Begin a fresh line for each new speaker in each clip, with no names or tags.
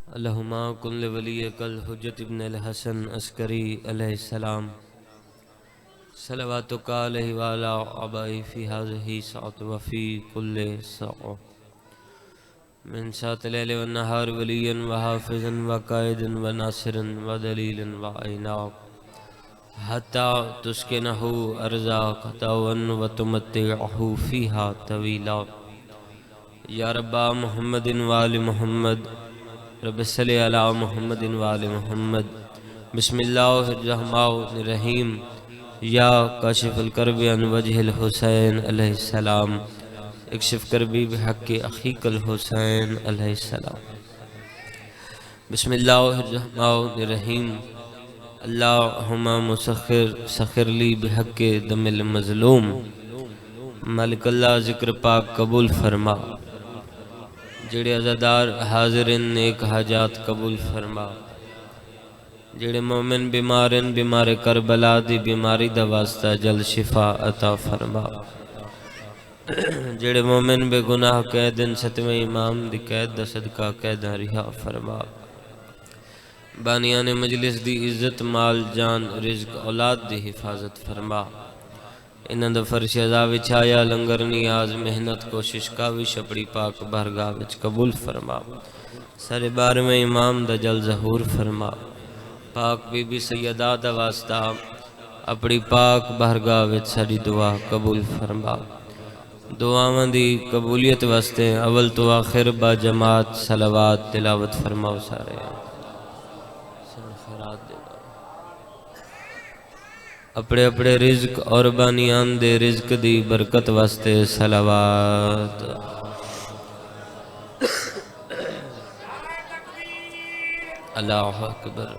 اللہما کن لولیک الحجت ابن الحسن عسکری علیہ السلام صلواتک علیہ وعلا عبائی فی هذه ساعت وفی کل ساعت من ساعت لیل و نہار ولیا وحافظا وقائدا وناصرا ودلیلا وعینا حتی تسکنہ ارزاق طوعا وتمتعہ فیہا طویلا یا رب محمد وآل محمد رب صلی علی محمد وآل محمد بسم اللہ الرحمن الرحیم یا کاشف الکرب عن وجہ الحسین علیہ السلام اکشف کربی بحق اخیک الحسین علیہ السلام بسم اللہ الرحمن الرحیم اللہم سخر لی بحق دم المظلوم مالک اللہ ذکر پاک قبول فرما جڑے عزادار حاضرین نیک حاجات قبول فرما جڑے مومن بیمارن بیمار کربلا دی بیماری دا واسطہ جل شفا عطا فرما جڑے مومن بے گناہ قیدن ستویں امام دی قید دا صدقہ قیدہ رہا فرما بانیان مجلس دی عزت مال جان رزق اولاد دی حفاظت فرما انہاں دا فرش عزا وچھایا لنگر نیاز محنت کوشش کاوش اپڑی پاک بارگاہ وچ قبول فرما سر بار میں امام دا جل ظہور فرما پاک بی بی سیدہ دا واسطہ اپڑی پاک بارگاہ وچ ساری دعا قبول فرما دعاواں دی قبولیت واسطے اول تو آخر با جماعت صلوات تلاوت فرماؤ سارے خیرات دے اپنے اپنے رزق اور بانیان دے رزق دی برکت واسطے صلوات اللہ اکبر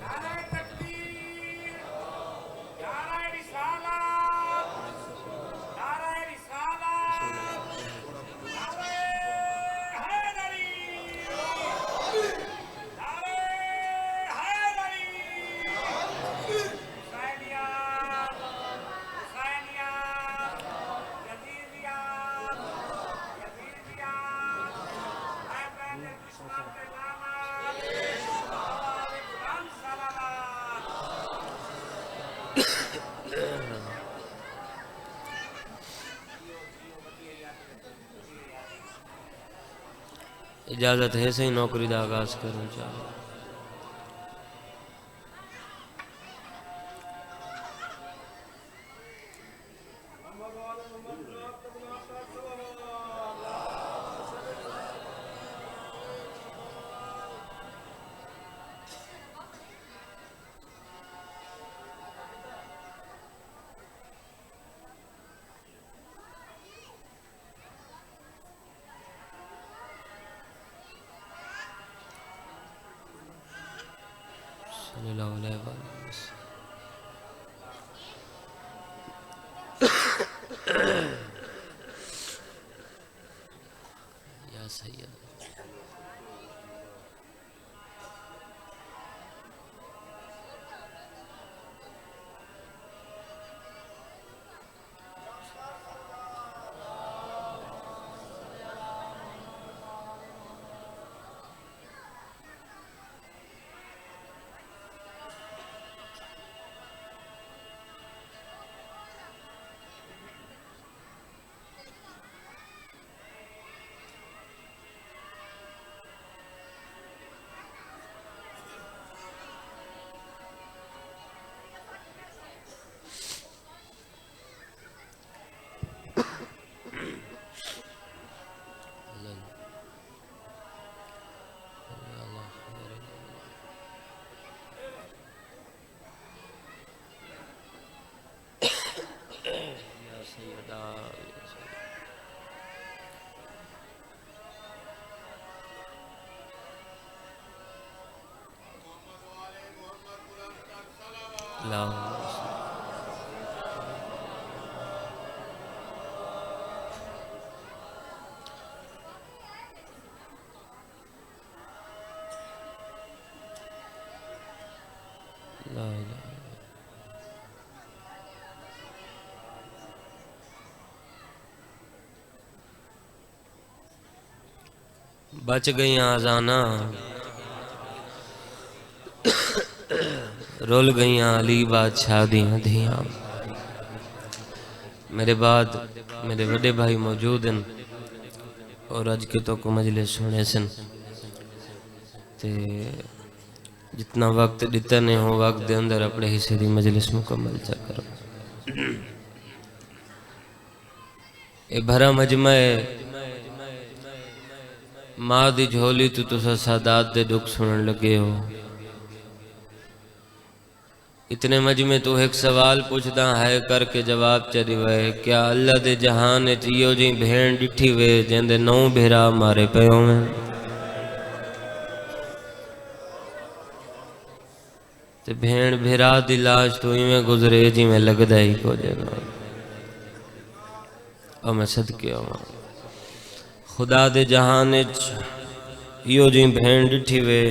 اجازت ہے صحیح نوکری دا آغاز کروں چاہوں صلی اللہ علیہ وسلم یا سید لا الہ بچ گئی آزانا رول گئیاں علی بادشاہ دیاں دھیاں۔ میرے بعد میرے بڑے بھائی موجود ہیں اور اج کے تو کو مجلس سنے سن تے جتنا وقت دیتا نہیں ہو وقت دے اندر اپنے حصے دی مجلس مکمل چکر اے بھرا مجمع ماں دی جھولی تو تسا سادات دے دکھ سنن لگے ہو۔ اتنے مجمع تو ایک سوال پوچھدا ہے کر کے جواب چلی وے، کیا اللہ دے جہان چیو جی بھین ڈٹھی وے جیندے 9 بھیرا مارے پیوں میں؟ تے بھین بھیرا دی لاش تو میں گزرے جی میں لگدا ہی کو جگہ اور میں صدقے ہوں خدا دے جہان چیو جی بھین ڈٹھی وے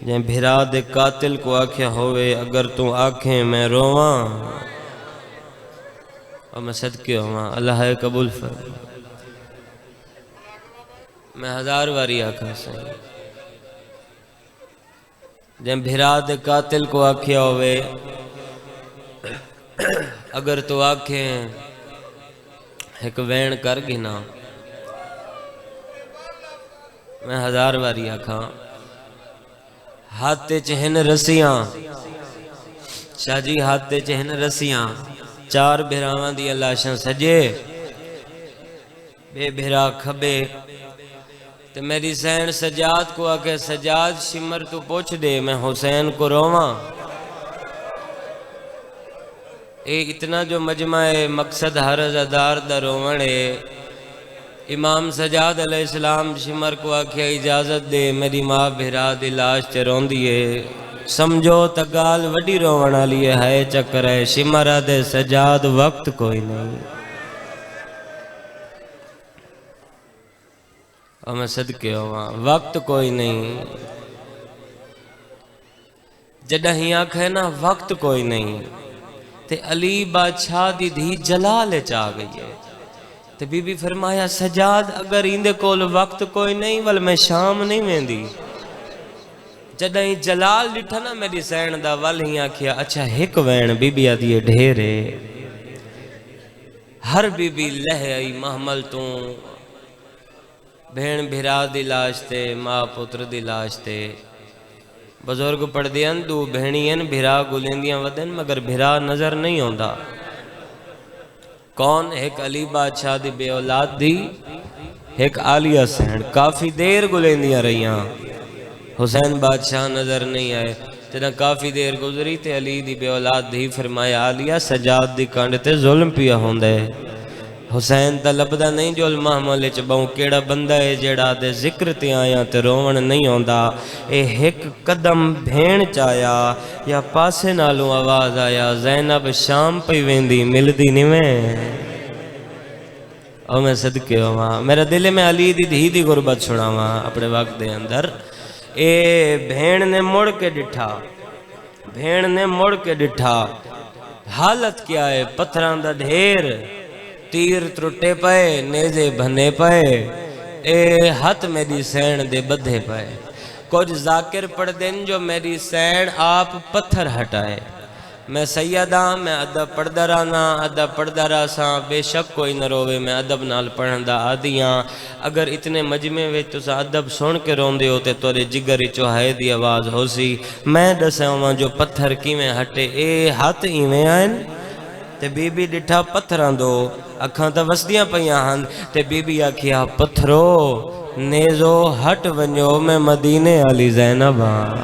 جیں بھیرا دے قاتل کو آکھیا ہوئے اگر تو آکھیں میں رواں اور میں صدقے ہوں اللہ قبول فرما۔ میں 1000 واری آکھا سہیں جیں بھیرا دے قاتل کو آکھیا ہوئے اگر تو آکھیں ایک وین کر گنا میں 1000 واری آکھا ہاتھے چہن رسیاں شاہ جی ہاتھے چہن رسیاں 4 بھیراواں دی لاشاں سجے بے بھیرا کھبے تے میری سین سجاد کو آکے سجاد شمر تو پوچھ دے میں حسین کو رواں۔ اے اتنا جو مجمع ہے مقصد ہر عزادار دا روان ہے۔ امام سجاد علیہ السلام شمر کو آکھیا اجازت دے میری ماں بھیرا دی لاش تے رون دیئے سمجھو تگال وڈی روانا لیے ہے چکر ہے شمرہ دے سجاد وقت کوئی نہیں اور میں صدقے ہوا وقت کوئی نہیں جڑا ہی آنکھ ہے نا وقت کوئی نہیں تے علی بادشاہ دی دھی جلال چاہ گئی ہے تے بی بی فرمایا سجاد اگر اندے کول وقت کوئی نہیں ول میں شام نہیں ویندی جڑا ہی جلال ڈٹھا نا میری سین دا ول ہی آکھیا اچھا ایک وین بی بی آدھی ڈھیرے ہر بی بی لہ آئی محمل تو بھین بھیرا دی لاش تے ماں پتر دی لاش تے بزرگ پڑھ دیاں دو بھینین بھیرا گلیندیاں ودن مگر بھیرا نظر نہیں ہوندا کون ایک علی بادشاہ دی بے اولاد دی ایک عالیہ سین کافی دیر گلیندیاں رہیاں حسین بادشاہ نظر نہیں آئے جنہاں کافی دیر گزری تے علی دی بے اولاد دی فرمایا عالیہ سجاد دی کانڈ تے ظلم پیا ہوندے حسین تا لبدہ نہیں جو المحمل چباؤں کیڑا بندہ ہے جیڑا دے ذکر تے آیا تے روون نہیں ہوندا اے ایک قدم بھین چایا یا پاسے نالوں آواز آیا زینب شام پہ ویندی ملدی نہیں میں اور میں صدقے ہوا میرا دل میں علی دی دھی دی غربت چھڑا ہوا اپنے وقت دے اندر اے بھین نے مڑ کے ڈٹھا حالت کیا ہے پتھران دا ڈھیر تیر ترٹے پائے نیزے بھنے پائے اے ہاتھ میری سین دے بدھے پائے کچھ ذاکر پڑھ دیں جو میری سین آپ پتھر ہٹائے میں سیداں میں ادب پڑھدا رانا ادب پڑھدا راساں بے شک کوئی نہ روے میں ادب نال پڑھندا آدیاں اگر اتنے مجمع وچ تساں ادب سن کے روندے ہو تے تورے جگر وچوں ہائے دی آواز ہو سی میں دساواں جو پتھر کیویں ہٹے اے ہاتھ ایویں آئن تے بی بی ڈٹھا پتھراں دو اکھاں تا وسدیاں پیاں ہن تے بی بی آکھیا پتھرو نیزو ہٹ ونجو میں مدینے والی زینب ہاں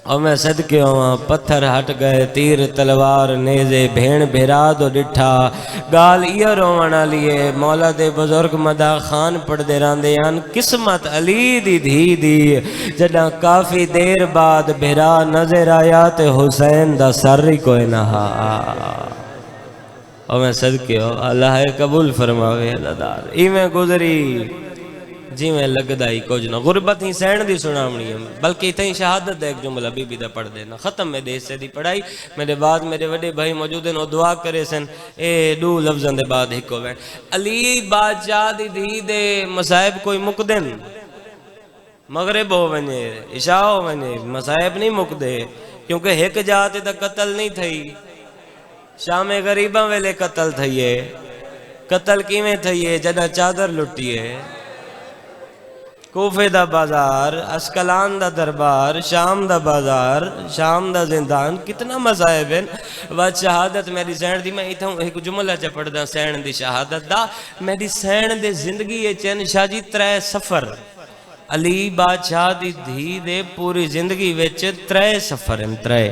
اور میں صدقے ہوا پتھر ہٹ گئے تیر تلوار نیزے بھین بھیرا دو ڈٹھا گال یہ روانا لیے مولا دے بزرگ مدہ خان پڑھ دے راندے ان قسمت علی دی دھی دی جڑا کافی دیر بعد بھیرا نظر آیا تے حسین دا سری کوئی نہا اور میں صدقے ہو اللہ قبول فرماوے اللہ دار ایویں گزری جی میں لگدا ہی کچھ نہ غربت ہی سین دی سنامنی ہے بلکہ اتنی شہادت ایک جملہ بی بی دا پڑھ دینا ختم میں دے حصے دی پڑھائی میرے بعد میرے وڈے بھائی موجود ہیں وہ دعا کرے سن اے دو لفظاں دے بعد ہکو وین علی بادشاہ دی دھی دے مصائب کوئی مقدن مغرب ہو ونجے عشاء ہو ونجے مصائب نہیں مک دے کیونکہ ایک جات دا قتل نہیں تھئی شام غریباں ویلے قتل تھئیے قتل کیویں تھئیے جدہ چادر لٹیے کوفے دا بازار اسکلان دا دربار شام دا بازار شام دا زندان کتنا مصائب ہیں وقت شہادت میری سین دی میں ایتھا ہوں ایک جملہ چا پڑھ دا سین دی شہادت دا میری سین دے زندگی یہ چین شاہ جی 3 سفر علی بادشاہ دی دھی دے پوری زندگی ویچ 3 سفر ہیں 3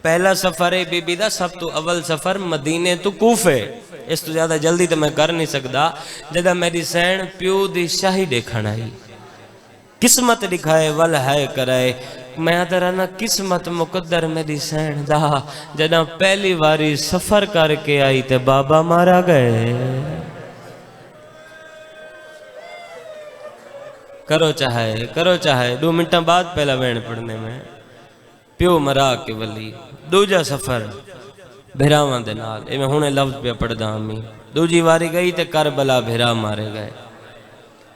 پہلا سفر ہے بی بی دا سب تو اول سفر مدینے تو کوفے اس تو زیادہ جلدی تو میں کر نہیں سکتا جدہ میری سین پیو دی شاہی دیکھنا ہی قسمت دکھائے ول ہے کرائے میں ادھرانا قسمت مقدر میری سین دا جدہ پہلی واری سفر کر کے آئی تے بابا مارا گئے کرو چاہے 2 منٹاں بعد پہلا وین پڑھنے میں پیو مرا کے ولی دوجا سفر بھیراوان دے نال اے میں ہونے لفظ پہ پڑھ دا ہمیں دوجی واری گئی تے کربلا بھیرا مارے گئے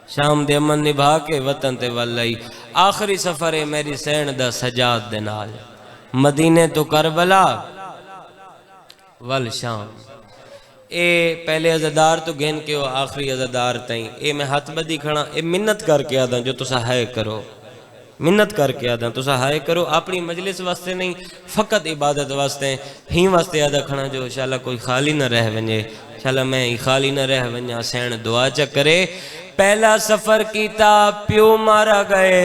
شام دے امن نبھا کے وطن تے والائی آخری سفر ہے میری سین دا سجاد دے نال مدینے تو کربلا وال شام اے پہلے عزدار تو گھن کے ہو آخری عزدار تائیں اے میں ہاتھ بدی کھڑا اے منت کر کے آدھا جو تسا ہائے کرو منت کر کے آدھا تسا ہائے کرو اپنی مجلس واسطے نہیں فقط عبادت واسطے ہی واسطے آدھا کھڑا جو انشاءاللہ کوئی خالی نہ رہ ونجے انشاءاللہ میں ہی خالی نہ رہ ونجا سین دعا چا کرے پہلا سفر کیتا پیو مارا گئے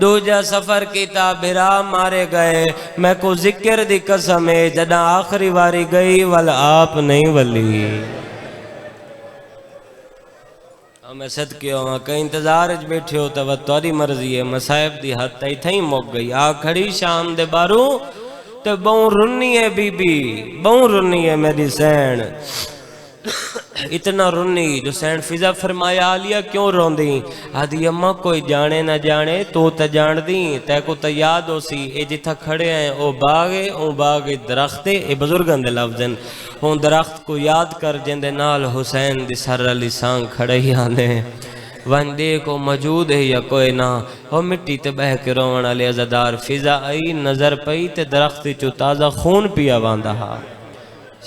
دوجا سفر کیتا بھرا مارے گئے میں کو ذکر دی قسم ہے جدہ آخری واری گئی والا آپ نہیں ولی اور میں صدقے ہوں کہ انتظار اچ بیٹھے ہوتا وہ توری مرضی ہے مصائب دی حد تائی تھیں موک گئی آ کھڑی شام دے بارو تو بہن رنی ہے بی بی بہن رنی ہے میری سین اتنا رنی جو سین فضا فرمایا آلیا کیوں رون دیں آدھی اممہ کوئی جانے نہ جانے تو تا جان دیں تے کو تا یاد ہو سی اے جتھا کھڑے ہیں او باغ درختے اے بزرگن دے لفظن ہون درخت کو یاد کر جندے نال حسین دی سر علی سانگ کھڑے ہی آنے وندے کو موجود ہے یا کوئی نہ ہو مٹی تے بہ کے روان علی عزدار فضا آئی نظر پئی تے درختی چو تازہ خون پیا واندہ ہا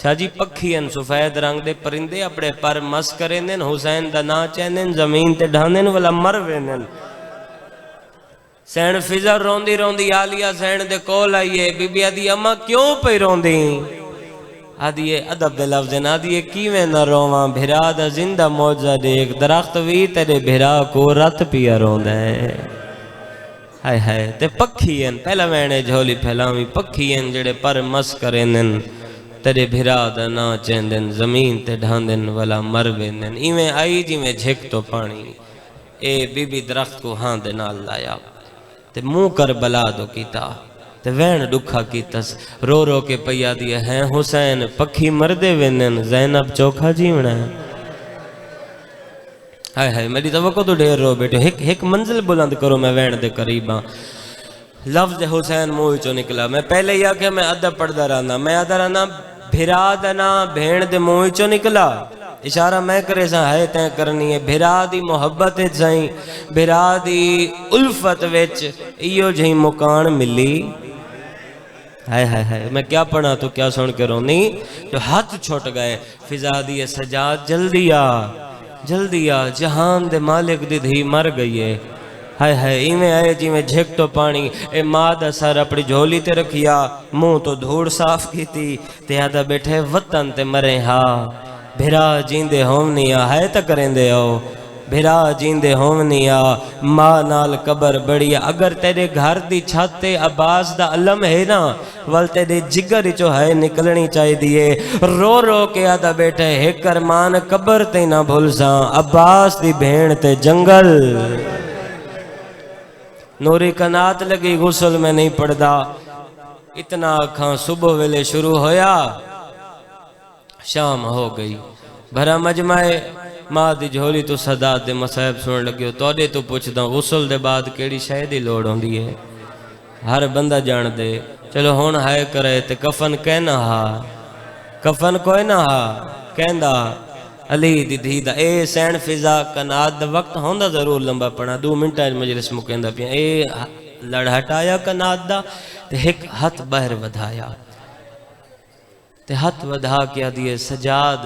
شاہ جی پکھی ہیں سفید رنگ دے پرندے اپنے پر مس کریں حسین دا نا چینن زمین تے ڈھانن والا مر وینن سین فضا روندی روندی آلیا سین دے کول آئیے بی بی آدھی اممہ کیوں پہ روندی آدھی ادب دے لفظیں آدھی کیویں نہ رواں بھرا دا زندہ موجزہ دیکھ درخت وی تیرے بھرا کو رت پیا روند ہے ہائے تے پکھی ہیں پہلا وینے جھولی پھیلاویں پکھی ہیں جڑے پر مس کریں تیرے بھرا دا نا چیندن زمین تے ڈھاندن والا مر ویندن ایویں آئی جی میں جھک تو پانی اے بی بی درخت کو ہاں دے نال لایا تے منہ کر بلا دو کیتا تے وین ڈکھا کیتس رو رو کے پیا دیا ہیں حسین پکھی مردے ویندن زینب چوکھا جیونا ہے ہائے میری توقع تو ڈھیر رو بیٹے ایک منزل بلند کرو میں وین دے قریباں لفظ حسین موہ چو نکلا میں پہلے یا کہ میں ادب پڑھدا رہنا میں ادھا رہنا بھرا دنا بھین دے موہ چو نکلا اشارہ میں کرے سا ہے تین کرنی ہے بھرا دی محبت سائیں بھرا دی الفت ویچ ایو جہی مکان ملی ہائے میں کیا پڑھا تو کیا سن کے رونی جو ہاتھ چھوٹ گئے فضا دی سجاد جلدی آ جہان دے مالک دی دھی مر گئی ہے ہائے ایویں آئے جی میں جھک تو پانی اے ماں دا سر اپنی جھولی تے رکھیا منہ تو دھوڑ صاف کی تھی تے آدھا بیٹھے وطن تے مرے ہاں بھرا جیندے ہومنیا ہے تا کریں دے ہو بھرا جیندے ہومنیا ماں نال قبر بڑیا اگر تیرے گھر دی چھاتے عباس دا علم ہے نا وال تیرے جگر چو ہے نکلنی چاہی دیئے رو رو کے آدھا بیٹھے ایک ارمان قبر تے نہ بھول ساں عباس دی بھین تے جنگل نوری کنات لگی غسل میں نہیں پڑھدا اتنا کھاں صبح ویلے شروع ہویا شام ہو گئی بھرا مجمعے ماں دی جھولی تو صدا دے مصائب سن لگے توڑے تو پوچھدا غسل دے بعد کیڑی شے دی لوڑ ہوندی ہے ہر بندہ جان دے چلو ہون ہائے کرے تے کفن کہنا ہا کفن کوئی نہ ہا کہندا علی دی دھی دا اے سین فضا کنات دا وقت ہوندا ضرور لمبا پڑا 2 منٹاں مجلس مکیندا پیا اے لڑ ہٹایا کنات دا تے ایک ہاتھ باہر ودھایا تے ہاتھ ودھا کے دیے سجاد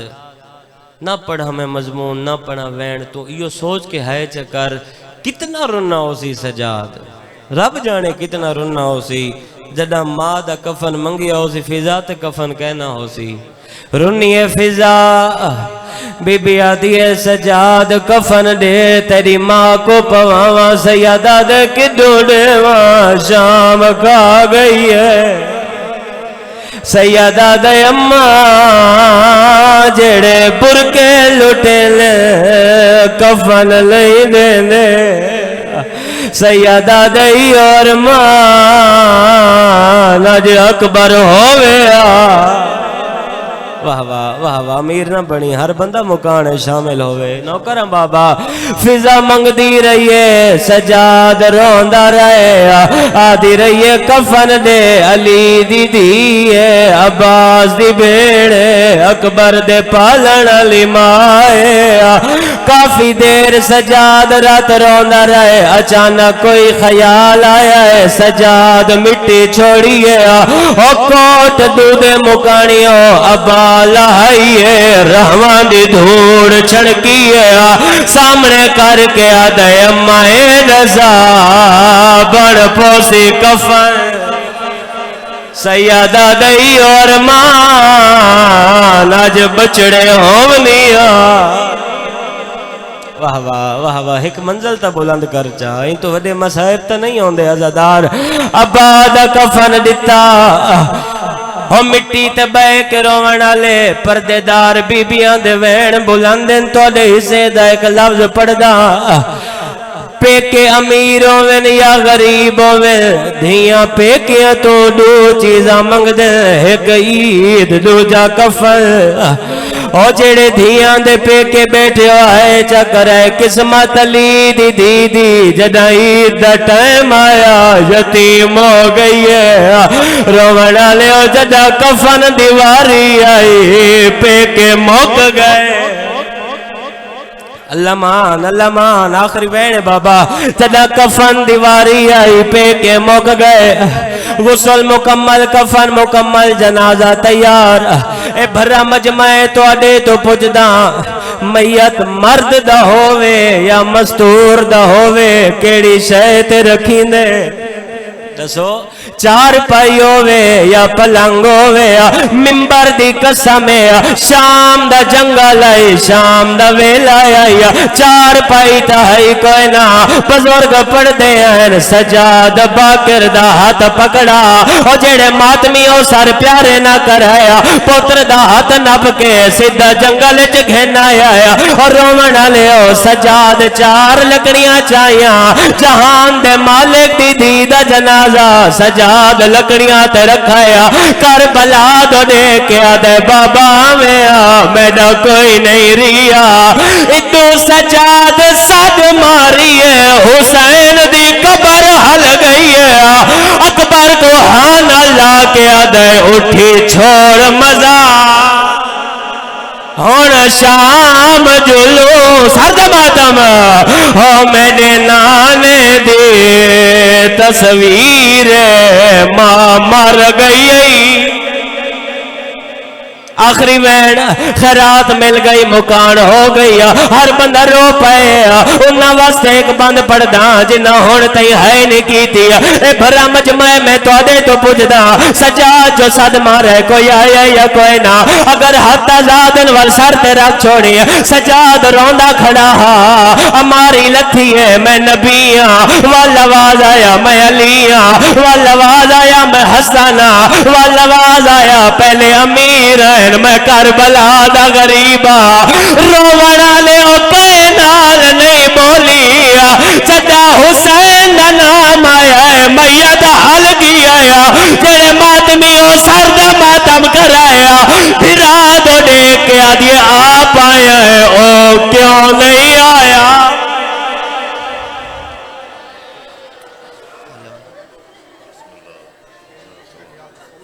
نہ پڑھا میں مضمون نہ پڑھا وین تو یہ سوچ کے ہے چکر کتنا رنا ہو سی سجاد رب جانے کتنا رنا ہو سی جدہ ماں دا کفن منگیا ہو سی فضا تے کفن کہنا ہو سی رنی فضا بی بی آدھی سجاد کفن دے تیری ماں کو پواواں سیادہ دے کدو دیواں شام کھا گئی ہے سیادہ دے اماں جڑے برکے لٹے لے کفن لئی دے دے سیادہ دے اور ماں نج اکبر ہوئے واہ واہ واہ واہ امیر نہ بنی ہر بندہ مکانے شامل ہوئے نوکرم بابا فضا منگ دی رہیے سجاد روندہ رہے آدھی رہیے کفن دے علی دی دیئے عباس دی بیڑے اکبر دے پالن علی مائے کافی دیر سجاد رات روندہ رہے اچانک کوئی خیال آیا ہے سجاد مٹی چھوڑیے او کوٹ دودے مکانیوں ابا لائیے رحمان دی دھوڑ چھڑکیے سامنے کر کے آدھے امائے نزا بڑ پوسی کفن سیادہ دئی اور مان آج بچڑے ہونیا واہ واہ واہ واہ ایک منزل تا بلند کر چاہیں تو وڈے مسائب تا نہیں ہوندے عزادار ابا دا کفن دیتا ہم مٹی تے بے کے رونا لے پردے دار بی بیاں دے وین بلندن تو دے حصے دا ایک لفظ پڑھ دا پیکے امیر ہوئن یا غریب ہوئن دھیاں پیکیاں تو دو چیزاں منگ دے ایک عید دو جا کفن او جڑے دھیاں دے پیکے بیٹھے آئے چکر ہے قسمت علی دی دی دی جدہ عید دا ٹائم آیا یتیم ہو گئی ہے رونا لے او جدہ کفن دیواری آئی پیکے موک گئے اللہ مان آخری وین بابا جدہ کفن دیواری آئی پیکے موک گئے غسل مکمل کفن مکمل جنازہ تیار اے بھرا مجمع تو اڈے تو پجدہ میت مرد دا ہووے یا مستور دا ہووے کیڑی شہت رکھیں دے دسو چار پائی ہووے یا پلنگ ہووے ممبر دی قسم شام دا جنگل آئی شام دا ویل آئی چار پائی تائی کوئی نا بزرگ پڑھ دے ہیں سجاد باکر دا ہاتھ پکڑا او جڑے ماتمی او سر پیارے نہ کرایا پوتر دا ہاتھ نب کے سیدھا جنگل چگھینا آیا اور رومن لے او سجاد چار لکڑیاں چاہیاں جہان دے مالک دی دی دا جنازہ سجاد لکڑیاں تے رکھایا کربلا دو دے کے آدھے بابا میڈا کوئی نہیں ریا اتو سجاد ساتھ ماری ہے حسین دی قبر حل گئی ہے اکبر کو ہان اللہ کے آدھے اٹھی چھوڑ مزا ہون شام جلوس ہر ماتم ہو میں نے نانے دی تصویر ماں مر گئی آخری وین خیرات مل گئی مکان ہو گئی ہر بندہ رو پائے انہاں واسطے ایک بند پڑھدا جنہ ہون تئی ہے نہیں کیتی اے بھرا مجمع میں تو دے تو پوچھدا سجاد جو صد مارے کوئی آیا یا کوئی نہ اگر حد آزادن وال سر تے رکھ چھوڑی سجاد روندا کھڑا ہماری لتھی ہے میں نبی ہاں والآواز آیا میں علی ہاں والآواز آیا میں حسن ہاں والآواز آیا پہلے امیر ہے میں کربلا دا غریبا رونا لے او نال نہیں بولی جدا حسین دا نام آیا ہے میت حل گیا جڑے ماتمی او